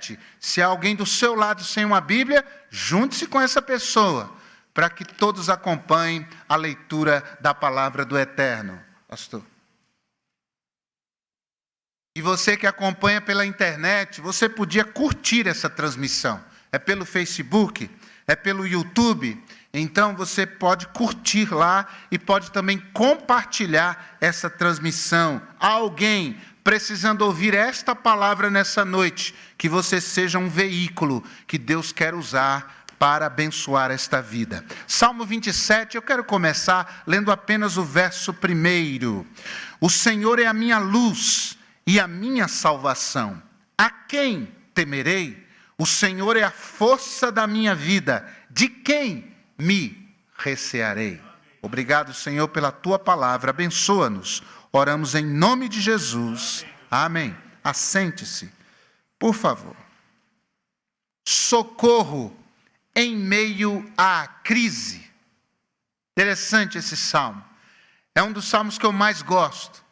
27. Se há alguém do seu lado sem uma Bíblia, junte-se com essa pessoa, para que todos acompanhem a leitura da palavra do Eterno. Pastor. E você que acompanha pela internet, você podia curtir essa transmissão. É pelo Facebook, é pelo YouTube. Então você pode curtir lá e pode também compartilhar essa transmissão. Há alguém precisando ouvir esta palavra nessa noite, que você seja um veículo que Deus quer usar para abençoar esta vida. Salmo 27, eu quero começar lendo apenas o verso 1. O Senhor é a minha luz e a minha salvação. A quem temerei? O Senhor é a força da minha vida. De quem me recearei? Obrigado, Senhor, pela tua palavra. Abençoa-nos. Oramos em nome de Jesus. Amém. Assente-se, por favor. Socorro em meio à crise. Interessante esse salmo. É um dos salmos que eu mais gosto.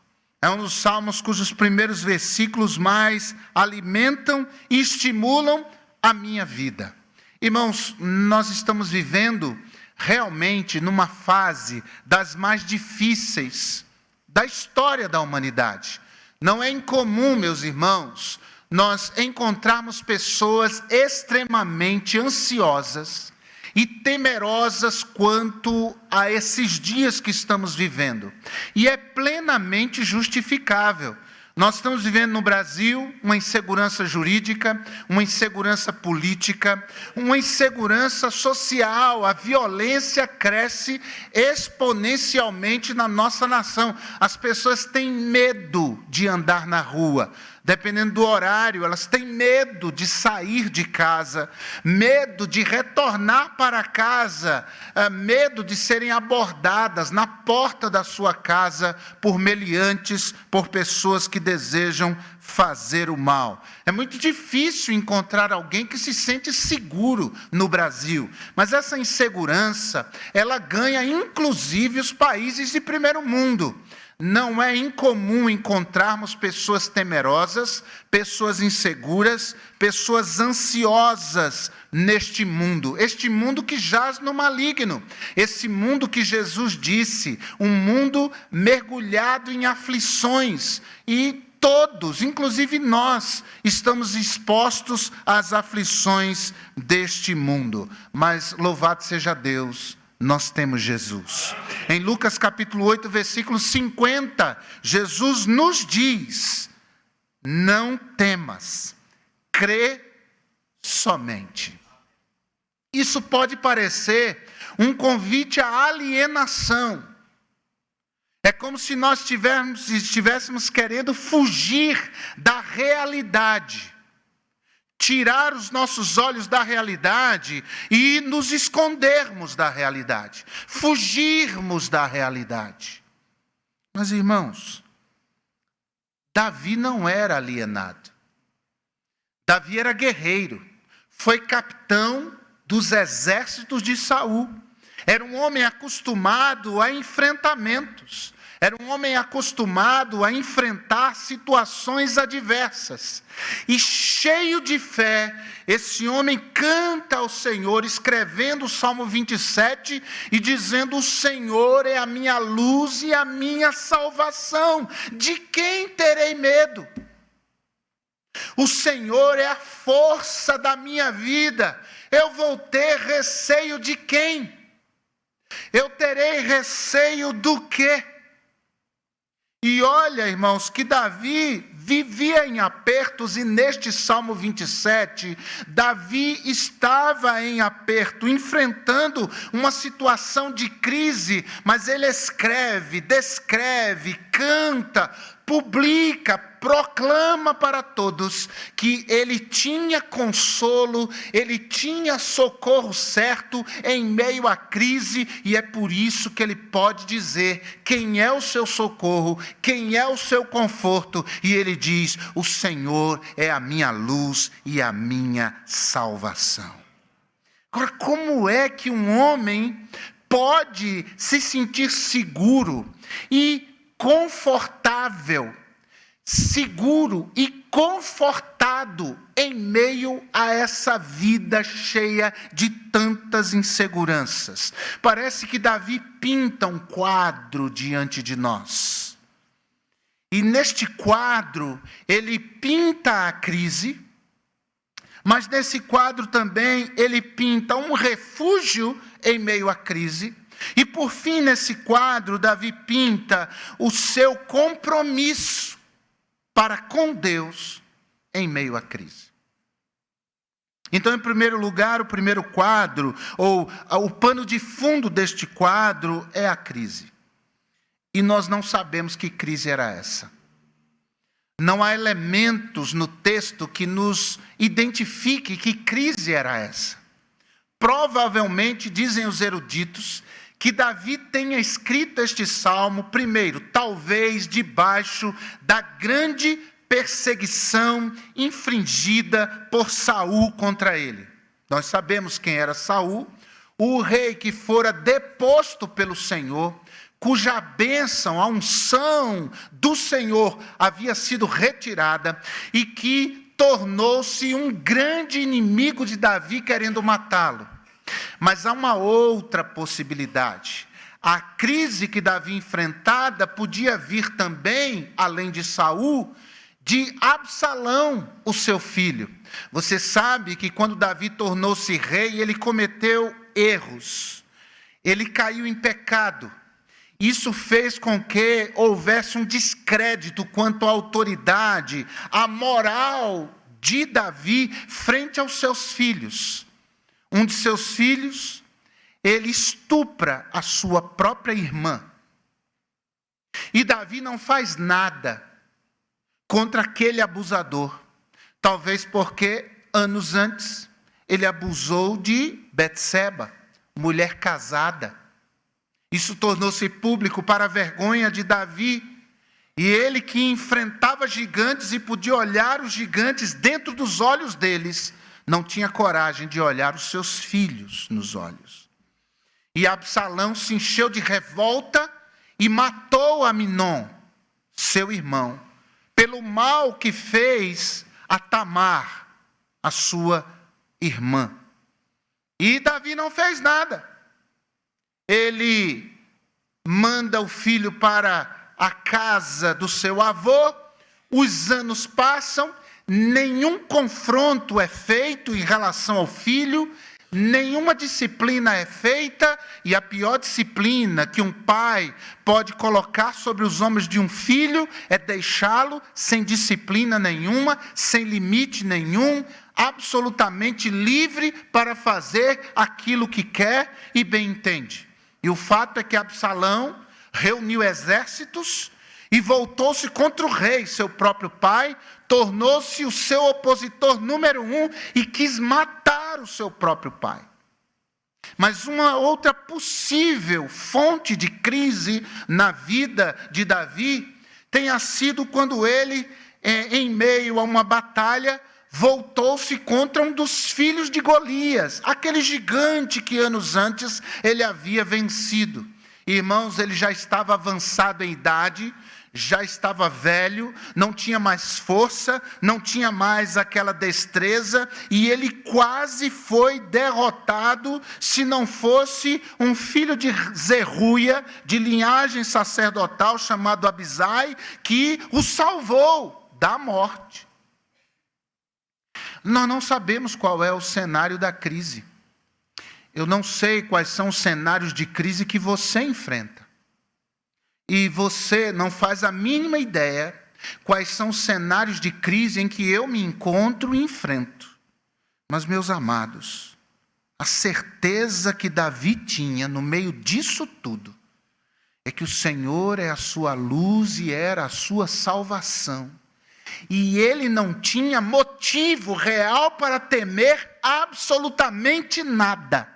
É um dos salmos cujos primeiros versículos mais alimentam e estimulam a minha vida. Irmãos, nós estamos vivendo realmente numa fase das mais difíceis da história da humanidade. Não é incomum, meus irmãos, nós encontrarmos pessoas extremamente ansiosas e temerosas quanto a esses dias que estamos vivendo. E é plenamente justificável. Nós estamos vivendo no Brasil uma insegurança jurídica, uma insegurança política, uma insegurança social. A violência cresce exponencialmente na nossa nação. As pessoas têm medo de andar na rua. Dependendo do horário, elas têm medo de sair de casa, medo de retornar para casa, medo de serem abordadas na porta da sua casa por meliantes, por pessoas que desejam fazer o mal. É muito difícil encontrar alguém que se sente seguro no Brasil, mas essa insegurança, ela ganha inclusive os países de primeiro mundo. Não é incomum encontrarmos pessoas temerosas, pessoas inseguras, pessoas ansiosas neste mundo. Este mundo que jaz no maligno. Esse mundo que Jesus disse, um mundo mergulhado em aflições. E todos, inclusive nós, estamos expostos às aflições deste mundo. Mas louvado seja Deus, nós temos Jesus. Em Lucas capítulo 8, versículo 50, Jesus nos diz: não temas, crê somente. Isso pode parecer um convite à alienação. É como se nós estivéssemos querendo fugir da realidade. Tirar os nossos olhos da realidade e nos escondermos da realidade. Fugirmos da realidade. Mas, irmãos, Davi não era alienado. Davi era guerreiro. Foi capitão dos exércitos de Saul. Era um homem acostumado a enfrentamentos. Era um homem acostumado a enfrentar situações adversas. E cheio de fé, esse homem canta ao Senhor, escrevendo o Salmo 27 e dizendo: o Senhor é a minha luz e a minha salvação. De quem terei medo? O Senhor é a força da minha vida. Eu vou ter receio de quem? Eu terei receio do quê? E olha, irmãos, que Davi vivia em apertos, e neste Salmo 27, Davi estava em aperto, enfrentando uma situação de crise, mas ele escreve, descreve, canta, publica, proclama para todos que ele tinha consolo, ele tinha socorro certo em meio à crise, e é por isso que ele pode dizer quem é o seu socorro, quem é o seu conforto, e ele diz: o Senhor é a minha luz e a minha salvação. Agora, como é que um homem pode se sentir seguro e confortável, seguro e confortável enfrentado em meio a essa vida cheia de tantas inseguranças. Parece que Davi pinta um quadro diante de nós. E neste quadro, ele pinta a crise, mas nesse quadro também ele pinta um refúgio em meio à crise. E por fim, nesse quadro, Davi pinta o seu compromisso para com Deus em meio à crise. Então, em primeiro lugar, o primeiro quadro, ou o pano de fundo deste quadro é a crise. E nós não sabemos que crise era essa. Não há elementos no texto que nos identifique que crise era essa. Provavelmente, dizem os eruditos, que Davi tenha escrito este salmo, primeiro, talvez debaixo da grande perseguição infringida por Saul contra ele. Nós sabemos quem era Saul, o rei que fora deposto pelo Senhor, cuja bênção, a unção do Senhor havia sido retirada e que tornou-se um grande inimigo de Davi, querendo matá-lo. Mas há uma outra possibilidade. A crise que Davi enfrentada podia vir também, além de Saul, de Absalão, o seu filho. Você sabe que quando Davi tornou-se rei, ele cometeu erros. Ele caiu em pecado. Isso fez com que houvesse um descrédito quanto à autoridade, à moral de Davi frente aos seus filhos. Um de seus filhos, ele estupra a sua própria irmã. E Davi não faz nada contra aquele abusador. Talvez porque, anos antes, ele abusou de Betseba, mulher casada. Isso tornou-se público para a vergonha de Davi. E ele que enfrentava gigantes e podia olhar os gigantes dentro dos olhos deles, não tinha coragem de olhar os seus filhos nos olhos. E Absalão se encheu de revolta e matou Aminon, seu irmão, pelo mal que fez a Tamar, a sua irmã. E Davi não fez nada. Ele manda o filho para a casa do seu avô, os anos passam, nenhum confronto é feito em relação ao filho, nenhuma disciplina é feita, e a pior disciplina que um pai pode colocar sobre os ombros de um filho é deixá-lo sem disciplina nenhuma, sem limite nenhum, absolutamente livre para fazer aquilo que quer e bem entende. E o fato é que Absalão reuniu exércitos e voltou-se contra o rei, seu próprio pai, tornou-se o seu opositor número 1 e quis matar o seu próprio pai. Mas uma outra possível fonte de crise na vida de Davi tenha sido quando ele, em meio a uma batalha, voltou-se contra um dos filhos de Golias, aquele gigante que anos antes ele havia vencido. Irmãos, ele já estava avançado em idade, já estava velho, não tinha mais força, não tinha mais aquela destreza, e ele quase foi derrotado, se não fosse um filho de Zeruia, de linhagem sacerdotal, chamado Abisai, que o salvou da morte. Nós não sabemos qual é o cenário da crise. Eu não sei quais são os cenários de crise que você enfrenta. E você não faz a mínima ideia quais são os cenários de crise em que eu me encontro e enfrento. Mas, meus amados, a certeza que Davi tinha no meio disso tudo é que o Senhor é a sua luz e era a sua salvação. E ele não tinha motivo real para temer absolutamente nada,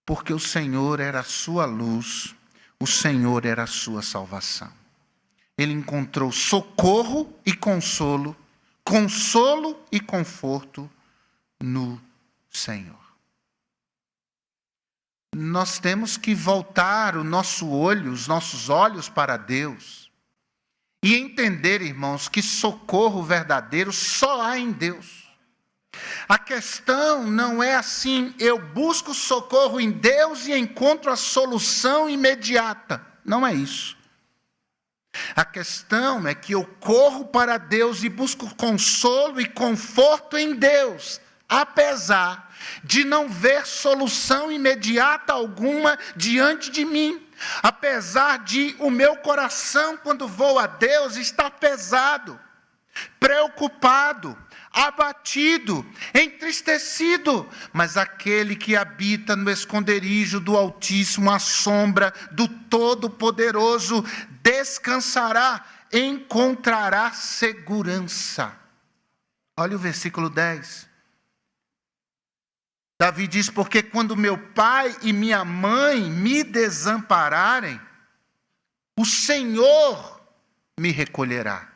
porque o Senhor era a sua luz, o Senhor era a sua salvação. Ele encontrou socorro e consolo e conforto no Senhor. Nós temos que voltar os nossos olhos para Deus e entender, irmãos, que socorro verdadeiro só há em Deus. A questão não é assim, eu busco socorro em Deus e encontro a solução imediata. Não é isso. A questão é que eu corro para Deus e busco consolo e conforto em Deus, apesar de não ver solução imediata alguma diante de mim. Apesar de o meu coração, quando vou a Deus, estar pesado, preocupado, abatido, entristecido, mas aquele que habita no esconderijo do Altíssimo, à sombra do Todo-Poderoso, descansará, encontrará segurança. Olha o versículo 10. Davi diz, porque quando meu pai e minha mãe me desampararem, o Senhor me recolherá.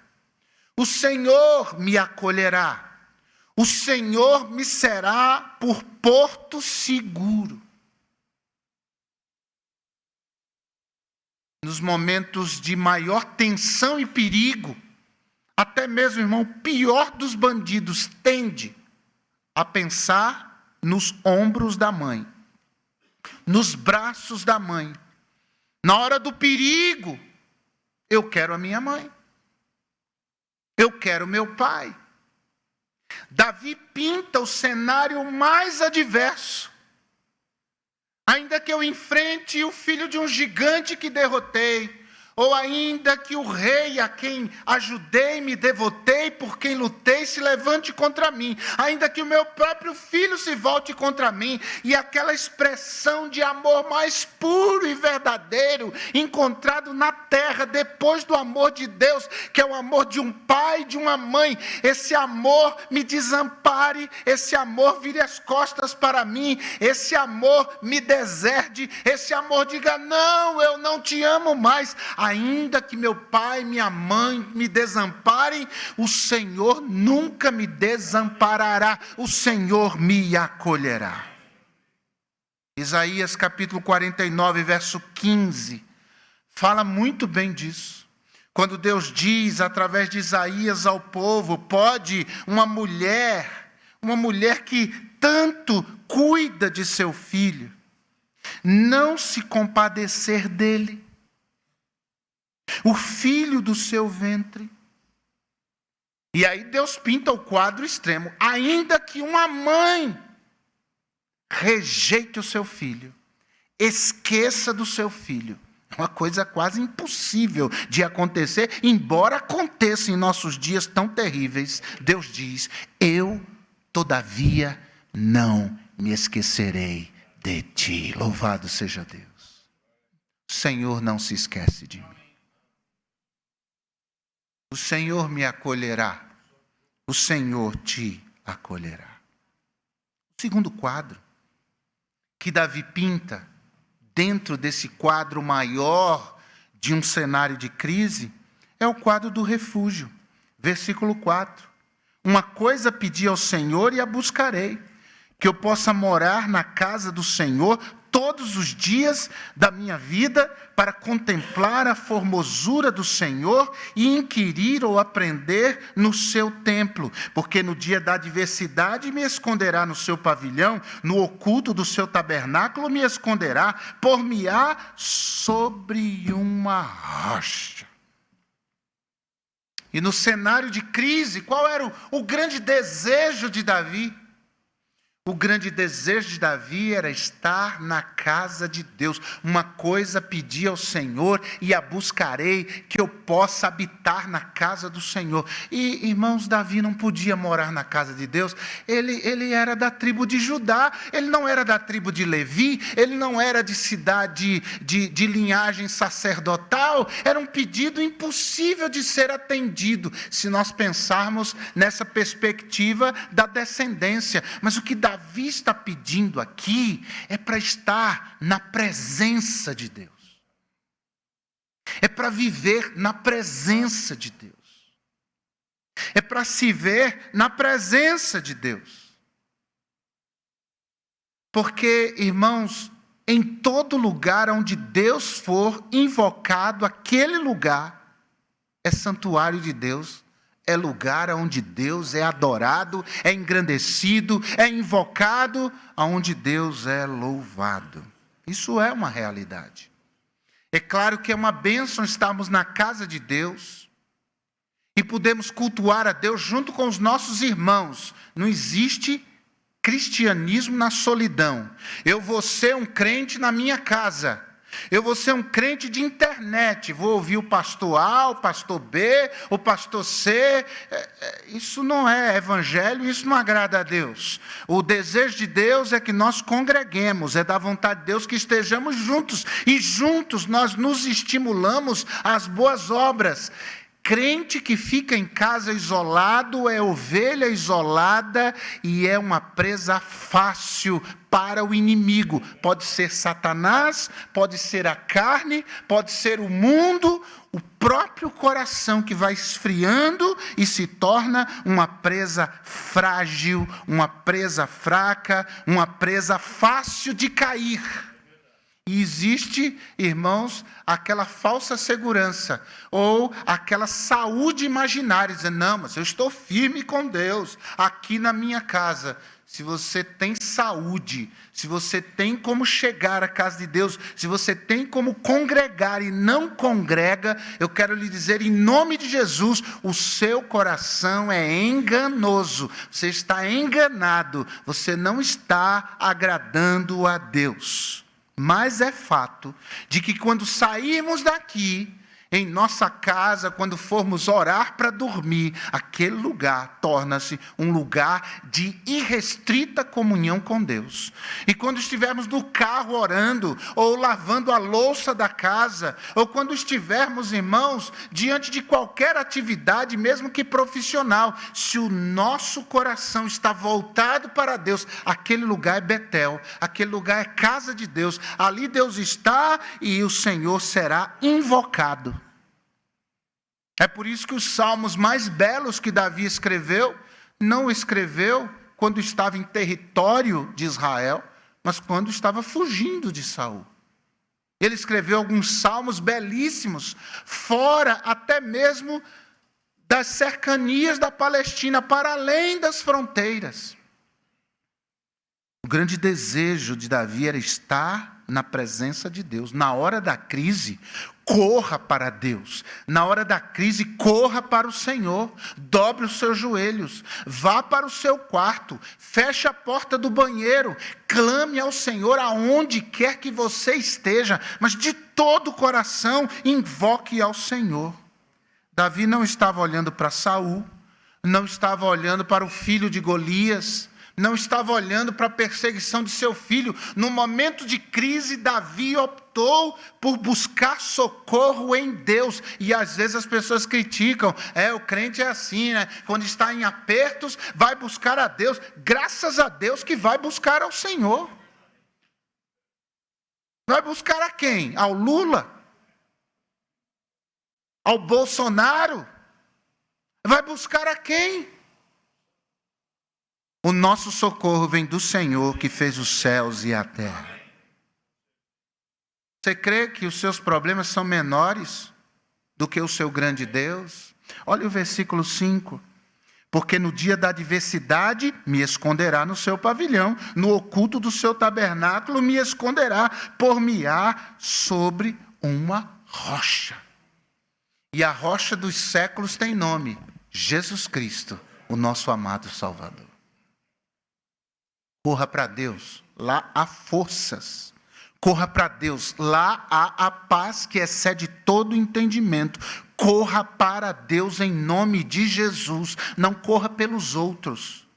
O Senhor me acolherá. O Senhor me será por porto seguro. Nos momentos de maior tensão e perigo, até mesmo, irmão, o pior dos bandidos tende a pensar nos ombros da mãe, nos braços da mãe. Na hora do perigo, eu quero a minha mãe. Eu quero meu pai. Davi pinta o cenário mais adverso. Ainda que eu enfrente o filho de um gigante que derrotei, ou ainda que o rei a quem ajudei, me devotei, por quem lutei, se levante contra mim, ainda que o meu próprio filho se volte contra mim, e aquela expressão de amor mais puro e verdadeiro, encontrado na terra, depois do amor de Deus, que é o amor de um pai, de uma mãe, esse amor me desampare, esse amor vire as costas para mim, esse amor me deserde, esse amor diga, não, eu não te amo mais. Ainda que meu pai e minha mãe me desamparem, o Senhor nunca me desamparará, o Senhor me acolherá. Isaías capítulo 49, verso 15, fala muito bem disso. Quando Deus diz, através de Isaías ao povo, pode uma mulher que tanto cuida de seu filho, não se compadecer dele, o filho do seu ventre. E aí Deus pinta o quadro extremo. Ainda que uma mãe rejeite o seu filho, esqueça do seu filho, uma coisa quase impossível de acontecer, embora aconteça em nossos dias tão terríveis. Deus diz, eu, todavia, não me esquecerei de ti. Louvado seja Deus. O Senhor não se esquece de mim. O Senhor me acolherá. O Senhor te acolherá. O segundo quadro que Davi pinta, dentro desse quadro maior de um cenário de crise, é o quadro do refúgio. Versículo 4. Uma coisa pedi ao Senhor e a buscarei, que eu possa morar na casa do Senhor todos os dias da minha vida, para contemplar a formosura do Senhor e inquirir ou aprender no seu templo. Porque no dia da adversidade me esconderá no seu pavilhão, no oculto do seu tabernáculo me esconderá, por-me-á sobre uma rocha. E no cenário de crise, qual era o grande desejo de Davi? O grande desejo de Davi era estar na casa de Deus. Uma coisa pedi ao Senhor e a buscarei, que eu possa habitar na casa do Senhor. E, irmãos, Davi não podia morar na casa de Deus. Ele era da tribo de Judá, ele não era da tribo de Levi, ele não era de cidade de linhagem sacerdotal. Era um pedido impossível de ser atendido, se nós pensarmos nessa perspectiva da descendência. Mas o que Davi está pedindo aqui é para estar na presença de Deus. É para viver na presença de Deus. É para se ver na presença de Deus. Porque, irmãos, em todo lugar onde Deus for invocado, aquele lugar é santuário de Deus, é lugar onde Deus é adorado, é engrandecido, é invocado, onde Deus é louvado. Isso é uma realidade. É claro que é uma bênção estarmos na casa de Deus e podemos cultuar a Deus junto com os nossos irmãos. Não existe cristianismo na solidão. Eu vou ser um crente na minha casa. Eu vou ser um crente de internet. Vou ouvir o pastor A, o pastor B, o pastor C. Isso não é evangelho, isso não agrada a Deus. O desejo de Deus é que nós congreguemos. É da vontade de Deus que estejamos juntos. E juntos nós nos estimulamos às boas obras. Crente que fica em casa isolado é ovelha isolada e é uma presa fácil para o inimigo. Pode ser Satanás, pode ser a carne, pode ser o mundo, o próprio coração que vai esfriando e se torna uma presa frágil, uma presa fraca, uma presa fácil de cair. E existe, irmãos, aquela falsa segurança, ou aquela saúde imaginária, dizendo, não, mas eu estou firme com Deus, aqui na minha casa. Se você tem saúde, se você tem como chegar à casa de Deus, se você tem como congregar e não congrega, eu quero lhe dizer, em nome de Jesus, o seu coração é enganoso, você está enganado, você não está agradando a Deus. Mas é fato de que quando sairmos daqui, em nossa casa, quando formos orar para dormir, aquele lugar torna-se um lugar de irrestrita comunhão com Deus. E quando estivermos no carro orando, ou lavando a louça da casa, ou quando estivermos, irmãos, diante de qualquer atividade, mesmo que profissional, se o nosso coração está voltado para Deus, aquele lugar é Betel, aquele lugar é casa de Deus, ali Deus está e o Senhor será invocado. É por isso que os salmos mais belos que Davi escreveu, não escreveu quando estava em território de Israel, mas quando estava fugindo de Saul. Ele escreveu alguns salmos belíssimos, fora até mesmo das cercanias da Palestina, para além das fronteiras. O grande desejo de Davi era estar na presença de Deus. Na hora da crise, corra para Deus. Na hora da crise, corra para o Senhor. Dobre os seus joelhos. Vá para o seu quarto. Feche a porta do banheiro. Clame ao Senhor aonde quer que você esteja. Mas de todo o coração, invoque ao Senhor. Davi não estava olhando para Saul. Não estava olhando para o filho de Golias. Não estava olhando para a perseguição de seu filho. No momento de crise, Davi optou por buscar socorro em Deus. E às vezes as pessoas criticam. O crente é assim, né? Quando está em apertos, vai buscar a Deus. Graças a Deus que vai buscar ao Senhor. Vai buscar a quem? Ao Lula? Ao Bolsonaro? Vai buscar a quem? O nosso socorro vem do Senhor que fez os céus e a terra. Você crê que os seus problemas são menores do que o seu grande Deus? Olha o versículo 5. Porque no dia da adversidade me esconderá no seu pavilhão, no oculto do seu tabernáculo me esconderá, por-me-á sobre uma rocha. E a rocha dos séculos tem nome, Jesus Cristo, o nosso amado Salvador. Corra para Deus, lá há forças. Corra para Deus, lá há a paz que excede todo entendimento. Corra para Deus em nome de Jesus. Não corra pelos outros.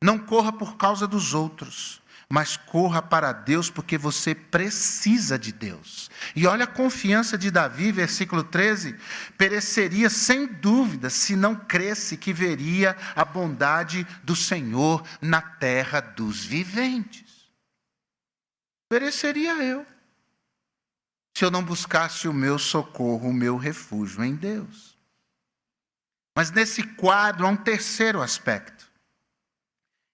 Não corra por causa dos outros. Mas corra para Deus porque você precisa de Deus. E olha a confiança de Davi, versículo 13. Pereceria sem dúvida se não cresse que veria a bondade do Senhor na terra dos viventes. Pereceria eu, se eu não buscasse o meu socorro, o meu refúgio em Deus. Mas nesse quadro há um terceiro aspecto.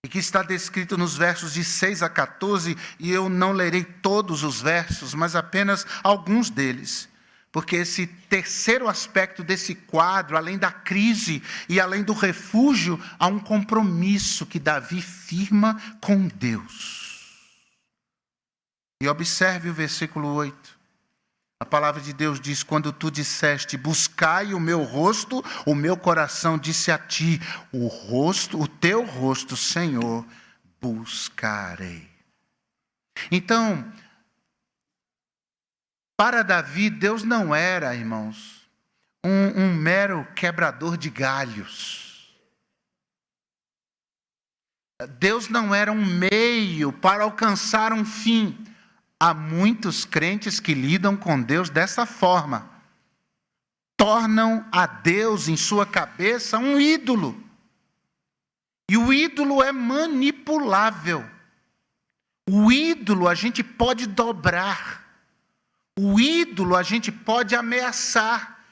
E que está descrito nos versos de 6 a 14, e eu não lerei todos os versos, mas apenas alguns deles. Porque esse terceiro aspecto desse quadro, além da crise e além do refúgio, há um compromisso que Davi firma com Deus. E observe o versículo 8. A palavra de Deus diz: quando tu disseste, buscai o meu rosto, o meu coração disse a ti, o teu rosto, Senhor, buscarei. Então, para Davi, Deus não era, irmãos, um mero quebrador de galhos. Deus não era um meio para alcançar um fim. Há muitos crentes que lidam com Deus dessa forma. Tornam a Deus em sua cabeça um ídolo. E o ídolo é manipulável. O ídolo a gente pode dobrar. O ídolo a gente pode ameaçar.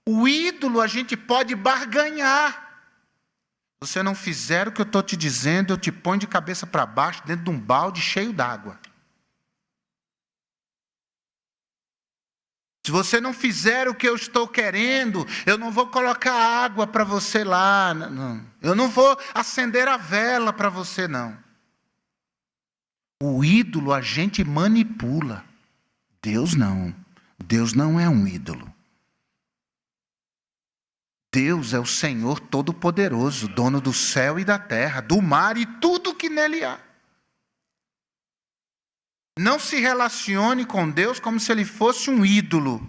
O ídolo a gente pode barganhar. Se você não fizer o que eu estou te dizendo, eu te ponho de cabeça para baixo dentro de um balde cheio d'água. Se você não fizer o que eu estou querendo, eu não vou colocar água para você lá. Não. Eu não vou acender a vela para você, não. O ídolo a gente manipula. Deus não. Deus não é um ídolo. Deus é o Senhor Todo-Poderoso, dono do céu e da terra, do mar e tudo que nele há. Não se relacione com Deus como se Ele fosse um ídolo,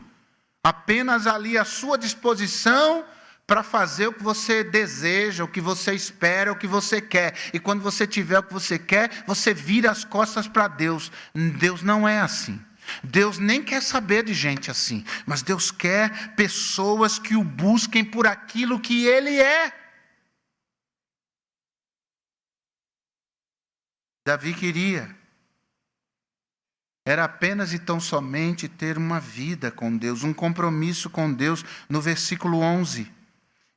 apenas ali à sua disposição para fazer o que você deseja, o que você espera, o que você quer. E quando você tiver o que você quer, você vira as costas para Deus. Deus não é assim. Deus nem quer saber de gente assim, mas Deus quer pessoas que o busquem por aquilo que Ele é. Davi queria era apenas e tão somente ter uma vida com Deus, um compromisso com Deus. No versículo 11,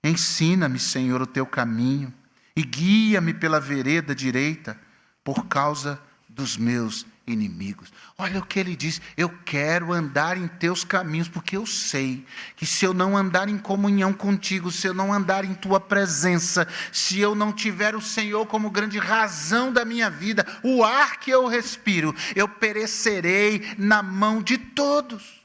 ensina-me, Senhor, o teu caminho e guia-me pela vereda direita por causa dos meus inimigos. Olha o que ele diz: eu quero andar em teus caminhos, porque eu sei que se eu não andar em comunhão contigo, se eu não andar em tua presença, se eu não tiver o Senhor como grande razão da minha vida, o ar que eu respiro, eu perecerei na mão de todos.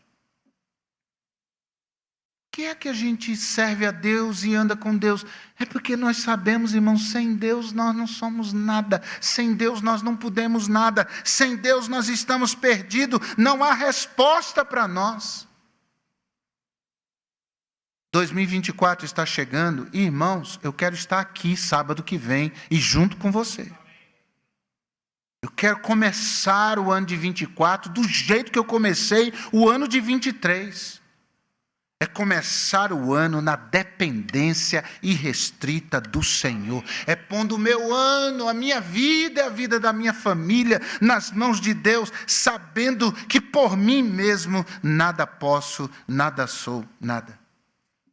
Por que é que a gente serve a Deus e anda com Deus? É porque nós sabemos, irmãos, sem Deus nós não somos nada. Sem Deus nós não podemos nada. Sem Deus nós estamos perdidos. Não há resposta para nós. 2024 está chegando. E, irmãos, eu quero estar aqui sábado que vem e junto com você. Eu quero começar o ano de 24 do jeito que eu comecei o ano de 23. É começar o ano na dependência irrestrita do Senhor. É pondo o meu ano, a minha vida e a vida da minha família nas mãos de Deus, sabendo que por mim mesmo nada posso, nada sou, nada.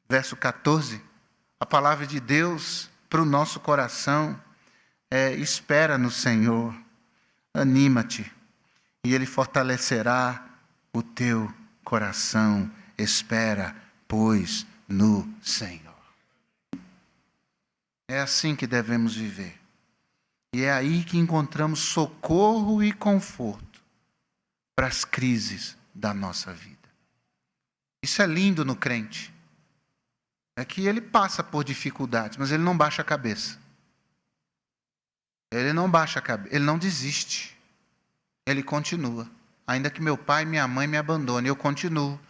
Verso 14, a palavra de Deus para o nosso coração é: espera no Senhor, anima-te, e Ele fortalecerá o teu coração. Espera, pois, no Senhor. É assim que devemos viver. E é aí que encontramos socorro e conforto para as crises da nossa vida. Isso é lindo no crente. É que ele passa por dificuldades, mas ele não baixa a cabeça. Ele não baixa a cabeça, ele não desiste. Ele continua. Ainda que meu pai e minha mãe me abandonem, eu continuo.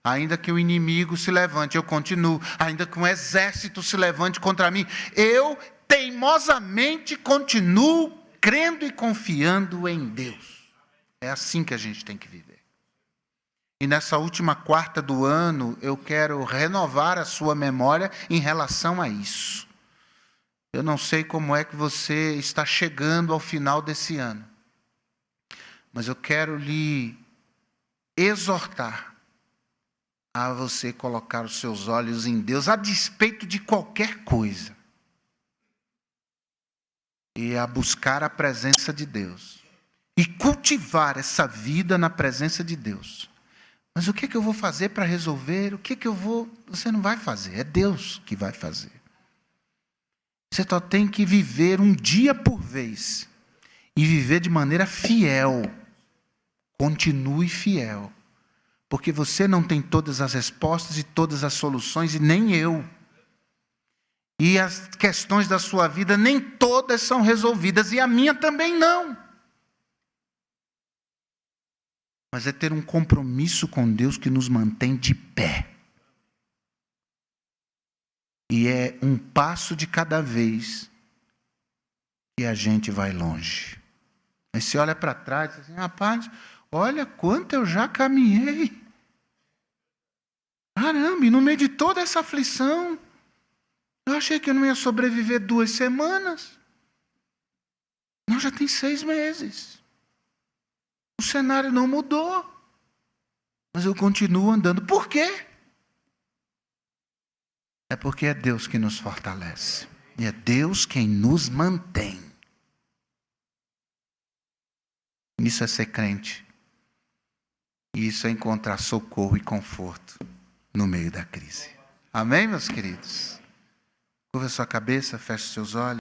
Ainda que o inimigo se levante, eu continuo. Ainda que um exército se levante contra mim, eu teimosamente continuo crendo e confiando em Deus. É assim que a gente tem que viver. E nessa última quarta do ano, eu quero renovar a sua memória em relação a isso. Eu não sei como é que você está chegando ao final desse ano, mas eu quero lhe exortar a você colocar os seus olhos em Deus, a despeito de qualquer coisa, e a buscar a presença de Deus, e cultivar essa vida na presença de Deus, Mas o que eu vou fazer para resolver? Você não vai fazer, é Deus que vai fazer. Você só tem que viver um dia por vez. E viver de maneira fiel. Continue fiel. Porque você não tem todas as respostas e todas as soluções, e nem eu. E as questões da sua vida, nem todas são resolvidas, e a minha também não. Mas é ter um compromisso com Deus que nos mantém de pé. E é um passo de cada vez que a gente vai longe. Aí você olha para trás e diz assim, rapaz, olha quanto eu já caminhei. Caramba, e no meio de toda essa aflição, eu achei que eu não ia sobreviver 2 semanas. Não, já tem 6 meses. O cenário não mudou. Mas eu continuo andando. Por quê? É porque é Deus que nos fortalece. E é Deus quem nos mantém. Isso é ser crente. E isso é encontrar socorro e conforto no meio da crise. Amém, meus queridos? Curva a sua cabeça, feche seus olhos.